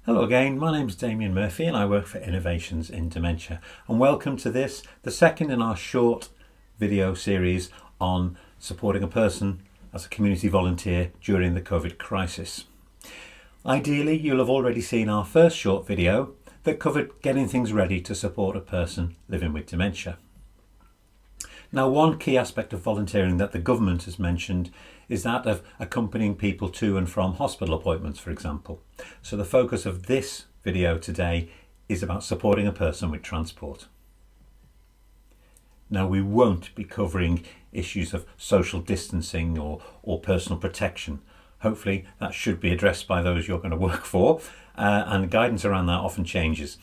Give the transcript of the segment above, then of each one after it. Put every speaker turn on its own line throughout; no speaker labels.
Hello again, my name is Damien Murphy and I work for Innovations in Dementia. And welcome to this, the second in our short video series on supporting a person as a community volunteer during the COVID crisis. Ideally, you'll have already seen our first short video that covered getting things ready to support a person living with dementia. Now, one key aspect of volunteering that the government has mentioned is that of accompanying people to and from hospital appointments, for example. So the focus of this video today is about supporting a person with transport. Now, we won't be covering issues of social distancing or personal protection. Hopefully that should be addressed by those you're going to work for, and guidance around that often changes.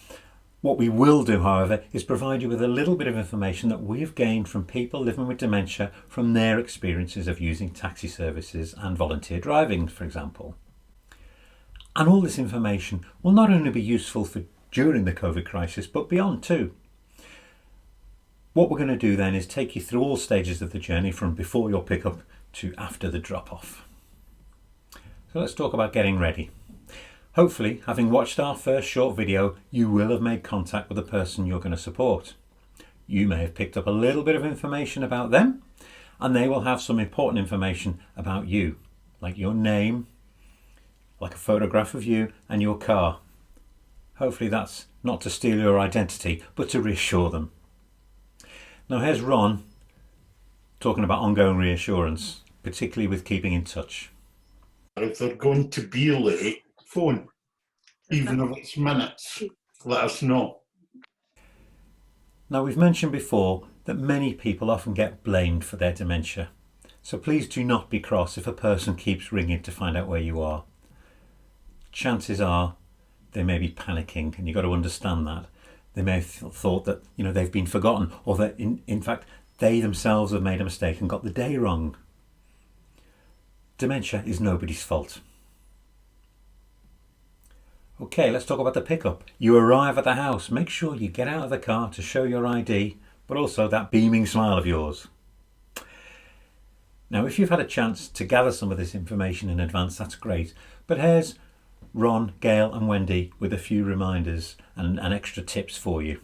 What we will do, however, is provide you with a little bit of information that we've gained from people living with dementia from their experiences of using taxi services and volunteer driving, for example. And all this information will not only be useful for during the COVID crisis, but beyond too. What we're going to do then is take you through all stages of the journey from before your pickup to after the drop-off. So let's talk about getting ready. Hopefully, having watched our first short video, you will have made contact with the person you're going to support. You may have picked up a little bit of information about them, and they will have some important information about you, like your name, like a photograph of you and your car. Hopefully that's not to steal your identity, but to reassure them. Now here's Ron talking about ongoing reassurance, particularly with keeping in touch.
If they're going to be late, phone, even if it's minutes, let us know.
Now, we've mentioned before that many people often get blamed for their dementia, so please do not be cross if a person keeps ringing to find out where you are. Chances are they may be panicking, and you've got to understand that. They may have thought that they've been forgotten, or that in fact they themselves have made a mistake and got the day wrong. Dementia is nobody's fault. Okay, let's talk about the pickup. You arrive at the house. Make sure you get out of the car to show your ID, but also that beaming smile of yours. Now, if you've had a chance to gather some of this information in advance, that's great. But here's Ron, Gail and Wendy with a few reminders and extra tips for you.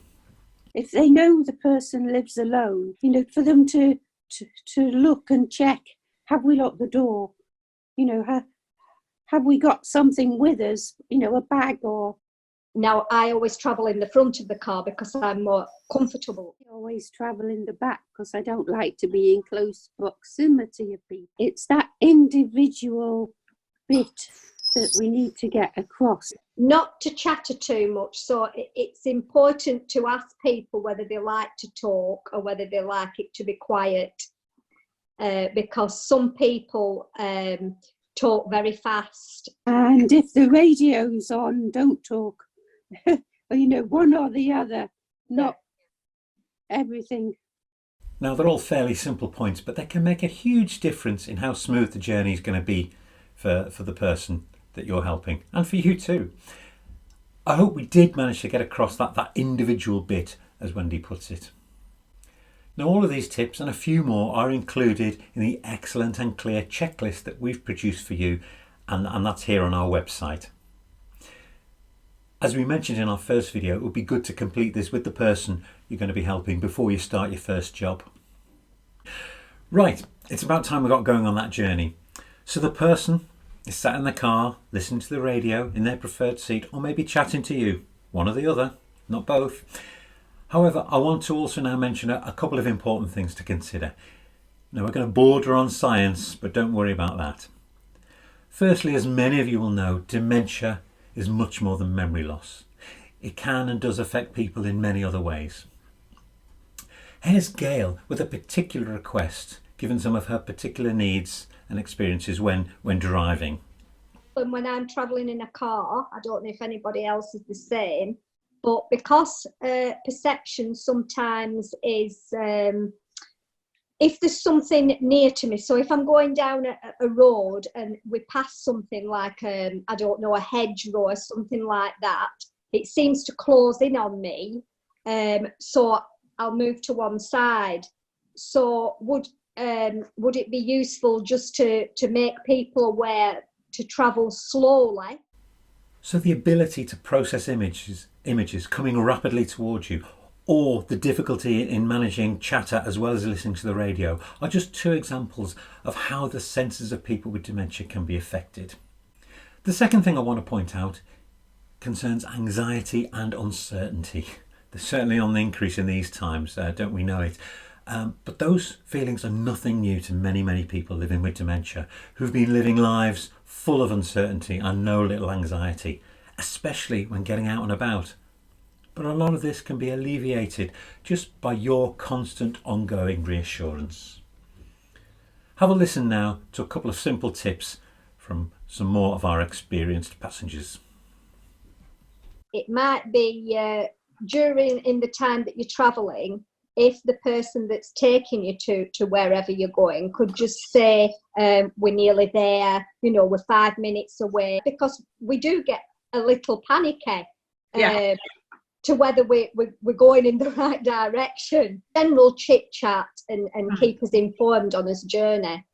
If they know the person lives alone, for them to look and check, have we locked the door? Have we got something with us, a bag or...
Now, I always travel in the front of the car because I'm more comfortable.
I always travel in the back because I don't like to be in close proximity of people. It's that individual bit that we need to get across.
Not to chatter too much, so it's important to ask people whether they like to talk or whether they like it to be quiet, because some people talk very fast.
And if the radio's on, don't talk. One or the other, not everything.
Now, they're all fairly simple points, but they can make a huge difference in how smooth the journey is going to be for the person that you're helping, and for you too. I hope we did manage to get across that individual bit, as Wendy puts it. Now, all of these tips and a few more are included in the excellent and clear checklist that we've produced for you, and that's here on our website. As we mentioned in our first video, it would be good to complete this with the person you're going to be helping before you start your first job. Right, it's about time we got going on that journey. So the person is sat in the car, listening to the radio in their preferred seat, or maybe chatting to you, one or the other, not both. However, I want to also now mention a couple of important things to consider. Now, we're going to border on science, but don't worry about that. Firstly, as many of you will know, dementia is much more than memory loss. It can and does affect people in many other ways. Here's Gail with a particular request, given some of her particular needs and experiences when driving.
And when I'm travelling in a car, I don't know if anybody else is the same, but because perception sometimes is, if there's something near to me, so if I'm going down a road and we pass something like, I don't know, a hedgerow or something like that, it seems to close in on me, so I'll move to one side. So would it be useful just to make people aware to travel slowly?
So the ability to process images coming rapidly towards you, or the difficulty in managing chatter as well as listening to the radio, are just two examples of how the senses of people with dementia can be affected. The second thing I want to point out concerns anxiety and uncertainty. They're certainly on the increase in these times, don't we know it? But those feelings are nothing new to many people living with dementia who've been living lives full of uncertainty and no little anxiety, especially when getting out and about. But a lot of this can be alleviated just by your constant ongoing reassurance. Have a listen now to a couple of simple tips from some more of our experienced passengers.
It might be in the time that you're travelling, if the person that's taking you to wherever you're going could just say, we're nearly there, we're 5 minutes away, because we do get a little panicky. To whether we're going in the right direction. General chit chat and keep us informed on this journey.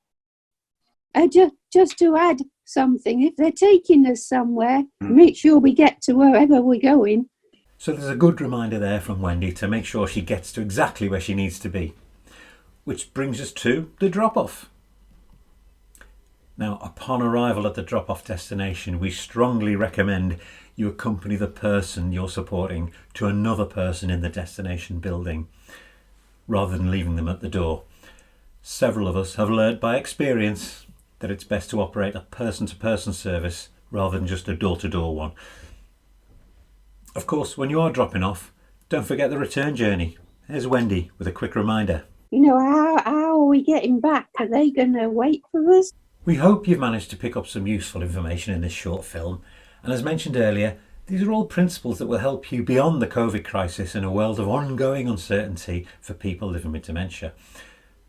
Just to add something, if they're taking us somewhere, make sure we get to wherever we're going.
So there's a good reminder there from Wendy to make sure she gets to exactly where she needs to be. Which brings us to the drop-off. Now, upon arrival at the drop-off destination, we strongly recommend you accompany the person you're supporting to another person in the destination building, rather than leaving them at the door. Several of us have learnt by experience that it's best to operate a person-to-person service rather than just a door-to-door one. Of course, when you are dropping off, don't forget the return journey. Here's Wendy with a quick reminder.
How are we getting back? Are they going to wait for us?
We hope you've managed to pick up some useful information in this short film. And as mentioned earlier, these are all principles that will help you beyond the COVID crisis in a world of ongoing uncertainty for people living with dementia.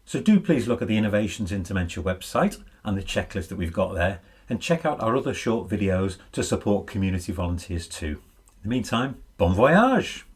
So do please look at the Innovations in Dementia website and the checklist that we've got there, and check out our other short videos to support community volunteers too. In the meantime, bon voyage!